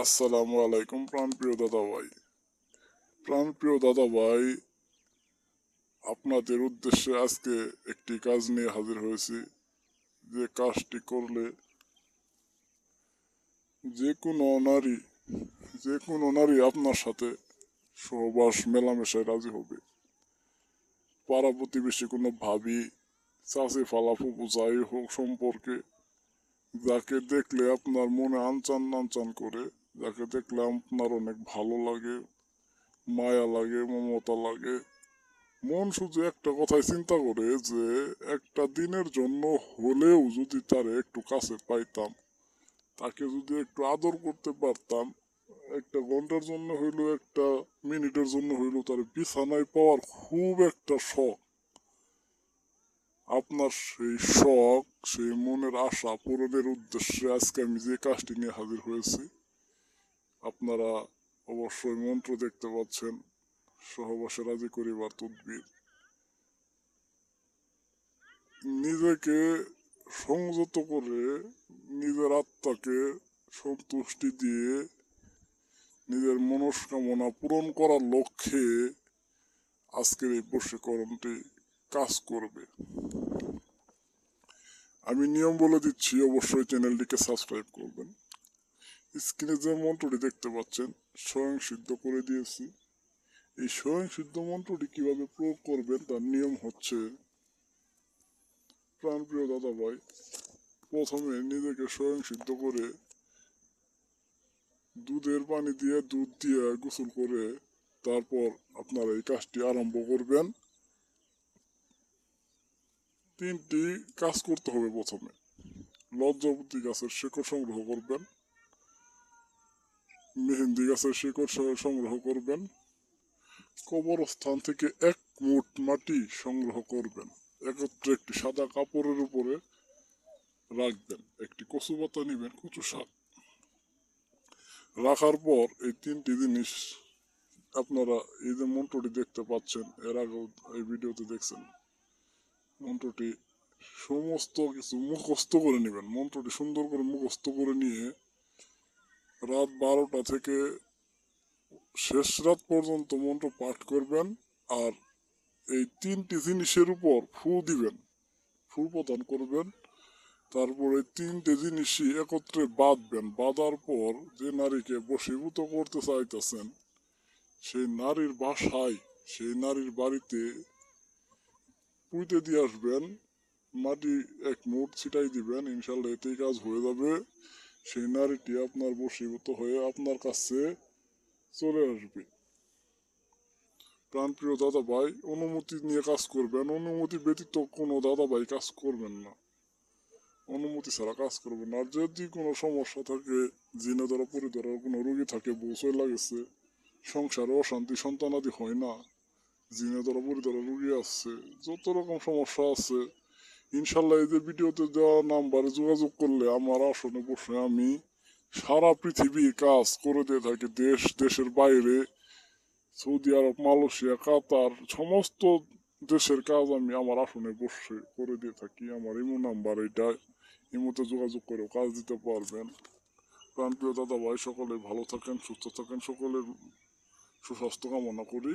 আসসালামু আলাইকুম প্রাণপ্রিয় দাদা ভাই। প্রাণপ্রিয় দাদা ভাই, আপনাদের উদ্দেশ্যে আজকে একটি কাজ নিয়ে হাজির হয়েছি। যে কাজটি করলে যে কোনো নারী যে কোনো নারী আপনার সাথে সহবাস মেলামেশায় রাজি হবে। পাড়া প্রতিবেশী কোনো ভাবি, চাচি, ফালাফুপু যাই হোক সম্পর্কে, যাকে দেখলে আপনার মনে আনচান নানচান করে, যাকে দেখলে আপনার অনেক ভালো লাগে, মায়া লাগে, মমতা লাগে, মন শুধু একটা কথাই চিন্তা করে যে একটা দিনের জন্য হলেও যদি তার একটু কাছে পাইতাম, তাকে যদি একটু আদর করতে পারতাম, একটা ঘন্টার জন্য হইলেও, একটা মিনিটের জন্য হইলেও তার বিছানায় পাওয়ার খুব একটা শখ। আপনার সেই শখ, সেই মনের আশা পূরণের উদ্দেশ্যে আজকে আমি যে কাজটি নিয়ে হাজির হয়েছি। আপনারা অবশ্যই মন্ত্র দেখতে পাচ্ছেন, সহবাসে রাজি করিবার তদবির। নিজেকে সংযত করে, নিজের আত্মাকে সন্তুষ্টি দিয়ে, নিজের মনস্কামনা পূরণ করার লক্ষ্যে আজকের এই বশীকরণটি কাজ করবে। আমি নিয়ম বলে দিচ্ছি, অবশ্যই চ্যানেলটিকে সাবস্ক্রাইব করবেন। স্ক্রিনে যে মন্ত্রটি দেখতে পাচ্ছেন স্বয়ং সিদ্ধ করে দিয়েছি। এই স্বয়ং সিদ্ধ মন্ত্রটি কিভাবে প্রয়োগ করবেন তার নিয়ম হচ্ছে, প্রাণপ্রিয় দাদা ভাই, প্রথমে নিজেকে স্বয়ং সিদ্ধ করে দুধের পানি দিয়ে, দুধ দিয়ে গোসল করে তারপর আপনারা এই কাজটি আরম্ভ করবেন। 3টি কাজ করতে হবে। প্রথমে লজ্জাপতি গাছের শিকড় সংগ্রহ করবেন, মেহেন্দি গাছের শিকড় সংগ্রহ করবেন, কবরস্থান থেকে 1 মুঠ মাটি সংগ্রহ করবেন, একত্রে একটি সাদা কাপড়ের উপরে রাখবেন, একটি কচু পাতা নিবেন, কচু শাক রাখার পর এই 3টি জিনিস আপনারা এই যে মন্ত্রটি দেখতে পাচ্ছেন, এর আগেও এই ভিডিওতে দেখছেন, মন্ত্রটি সমস্ত কিছু মুখস্থ করে নেবেন। মন্ত্রটি সুন্দর করে মুখস্থ করে নিয়ে রাত 12টা থেকে শেষ রাত পর্যন্ত মন্ত্র পাঠ করবেন। আর এই 3টি জিনিসের উপর ফু দিবেন, ফু প্রদান করবেন। তারপরে 3টে জিনিসই একত্রে বাঁধবেন। বাঁধার পর যে নারীকে বশীভূত করতে চাইতেছেন, সেই নারীর বাসায়, সেই নারীর বাড়িতে পুঁতে দিয়ে আসবেন, মাটি 1 মুঠ ছিটাই দিবেন। ইনশাল্লাহ এতেই কাজ হয়ে যাবে। সেই নারীটি আপনার বশীভূত হয়ে আপনার কাছে চলে আসবে। প্রাণপ্রিয় দাদা ভাই, অনুমতি নিয়ে কাজ করবেন। অনুমতি ব্যতীত কোনো দাদা ভাই কাজ করবেন না, অনুমতি ছাড়া কাজ করবেন না। আর যদি কোনো সমস্যা থাকে, জিনে ধরা পরি ধরার কোনো রোগী থাকে, বউসই লাগেছে, সংসারে অশান্তি, সন্তানাদি হয় না, জিনে ধরা পরি ধরা রোগী আছে, যত রকম সমস্যা আছে, ইনশাল্লাহ এই যে ভিডিওতে দেওয়া নাম্বারে যোগাযোগ করলে আমার আসনে বসে আমি সারা পৃথিবী কাজ করে দিয়ে থাকি। দেশের বাইরে, সৌদি আরব, মালয়েশিয়া, কাতার, সমস্ত দেশের কাজ আমি আমার আসনে বসে করে দিয়ে থাকি। আমার ইমো নাম্বার এটা, ইমোতে যোগাযোগ করেও কাজ দিতে পারবেন। প্রাণপ্রিয় দাদা ভাই, সকলে ভালো থাকেন, সুস্থ থাকেন, সকলের সুস্বাস্থ্য কামনা করি।